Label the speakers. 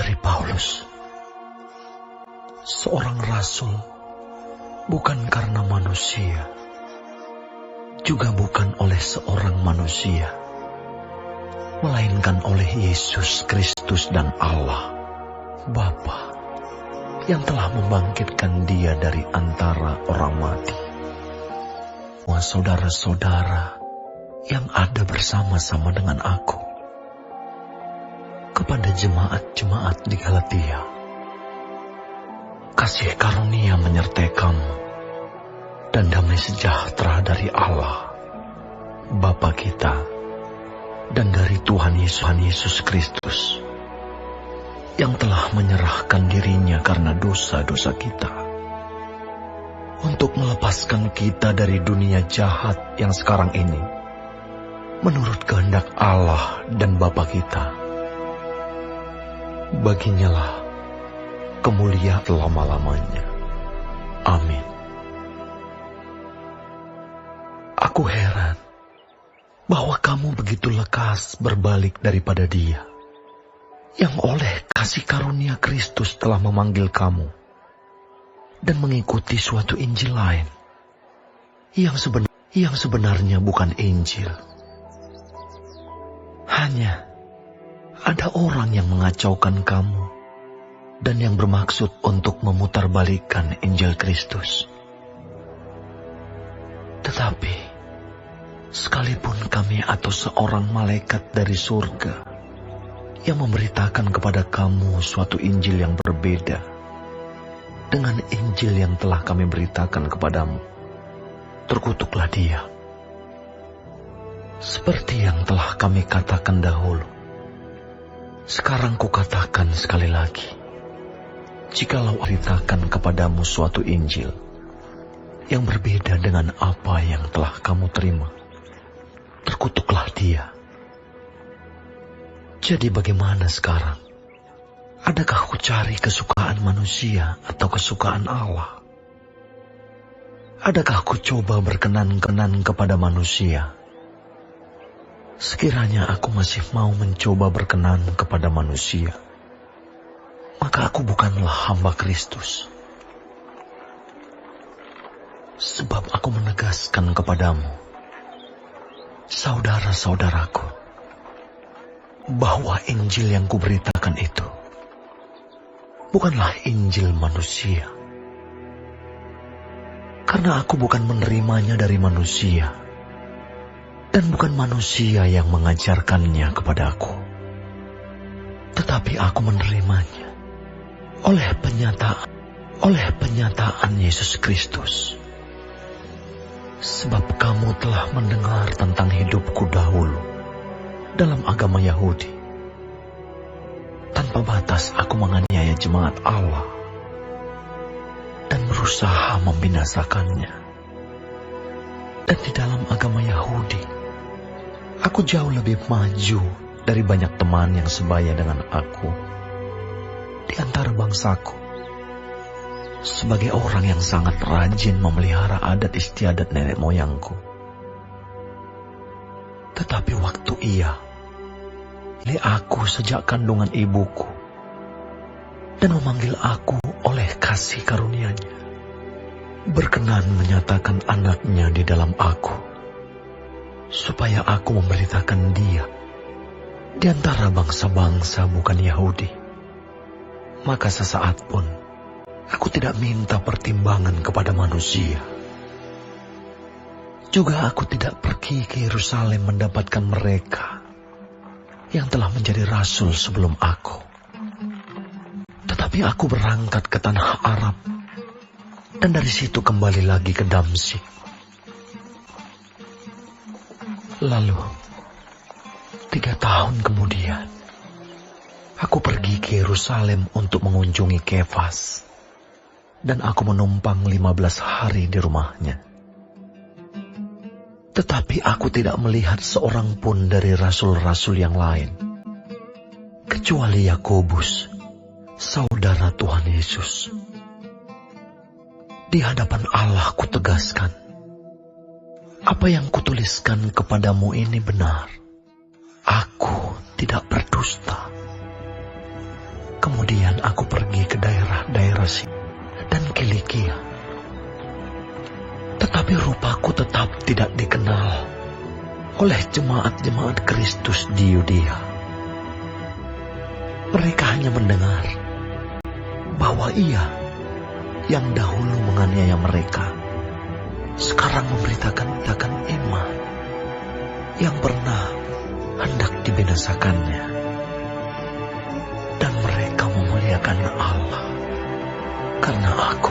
Speaker 1: dari Paulus, seorang rasul, bukan karena manusia, juga bukan oleh seorang manusia, melainkan oleh Yesus Kristus dan Allah, Bapa, yang telah membangkitkan Dia dari antara orang mati. Semua saudara-saudara yang ada bersama-sama dengan aku, kepada jemaat-jemaat di Galatia, kasih karunia menyertai kamu, dan damai sejahtera dari Allah, Bapa kita, dan dari Tuhan Yesus Kristus, yang telah menyerahkan dirinya karena dosa-dosa kita, untuk melepaskan kita dari dunia jahat yang sekarang ini, menurut kehendak Allah dan Bapa kita. Baginya lah kemuliaan selama-lamanya. Amin. Aku heran bahwa kamu begitu lekas berbalik daripada Dia, yang oleh kasih karunia Kristus telah memanggil kamu, dan mengikuti suatu Injil lain, yang sebenarnya bukan Injil. Hanya ada orang yang mengacaukan kamu, dan yang bermaksud untuk memutarbalikkan Injil Kristus. Tetapi, sekalipun kami atau seorang malaikat dari surga yang memberitakan kepada kamu suatu Injil yang berbeda dengan Injil yang telah kami beritakan kepadamu, terkutuklah dia. Seperti yang telah kami katakan dahulu, sekarang kukatakan sekali lagi, jikalau beritakan kepadamu suatu Injil yang berbeda dengan apa yang telah kamu terima, terkutuklah dia. Jadi bagaimana sekarang? Adakah ku cari kesukaan manusia atau kesukaan Allah? Adakah ku coba berkenan-kenan kepada manusia? Sekiranya aku masih mau mencoba berkenan kepada manusia, maka aku bukanlah hamba Kristus. Sebab aku menegaskan kepadamu, saudara-saudaraku, bahwa Injil yang kuberitakan itu bukanlah Injil manusia. Karena aku bukan menerimanya dari manusia, dan bukan manusia yang mengajarkannya kepadaku, tetapi aku menerimanya oleh penyataan Yesus Kristus. Sebab kamu telah mendengar tentang hidupku dahulu dalam agama Yahudi. Tanpa batas aku menganiaya jemaat Allah dan berusaha membinasakannya. Dan di dalam agama Yahudi, aku jauh lebih maju dari banyak teman yang sebaya dengan aku di antara bangsaku, sebagai orang yang sangat rajin memelihara adat istiadat nenek moyangku. Tetapi waktu Ia pilih aku sejak kandungan ibuku dan memanggil aku oleh kasih karunia-Nya, berkenan menyatakan anaknya di dalam aku, supaya aku memberitakan Dia di antara bangsa-bangsa bukan Yahudi. Maka sesaat pun aku tidak minta pertimbangan kepada manusia. Juga aku tidak pergi ke Yerusalem mendapatkan mereka yang telah menjadi rasul sebelum aku. Tetapi aku berangkat ke tanah Arab, dan dari situ kembali lagi ke Damsyik. Lalu, 3 tahun kemudian, aku pergi ke Yerusalem untuk mengunjungi Kefas, dan aku menumpang 15 hari di rumahnya. Tetapi aku tidak melihat seorang pun dari rasul-rasul yang lain, kecuali Yakobus, saudara Tuhan Yesus. Di hadapan Allah kutegaskan, apa yang kutuliskan kepadamu ini benar. Aku tidak berdusta. Kemudian Kemudian aku pergi ke daerah-daerah dan Kilikia. Tetapi rupaku tetap tidak dikenal oleh jemaat-jemaat Kristus di Yudea. Mereka hanya mendengar bahwa ia yang dahulu menganiaya mereka sekarang memberitakan Emma yang pernah hendak dibinasakannya. Dan mereka memuliakan Allah karena aku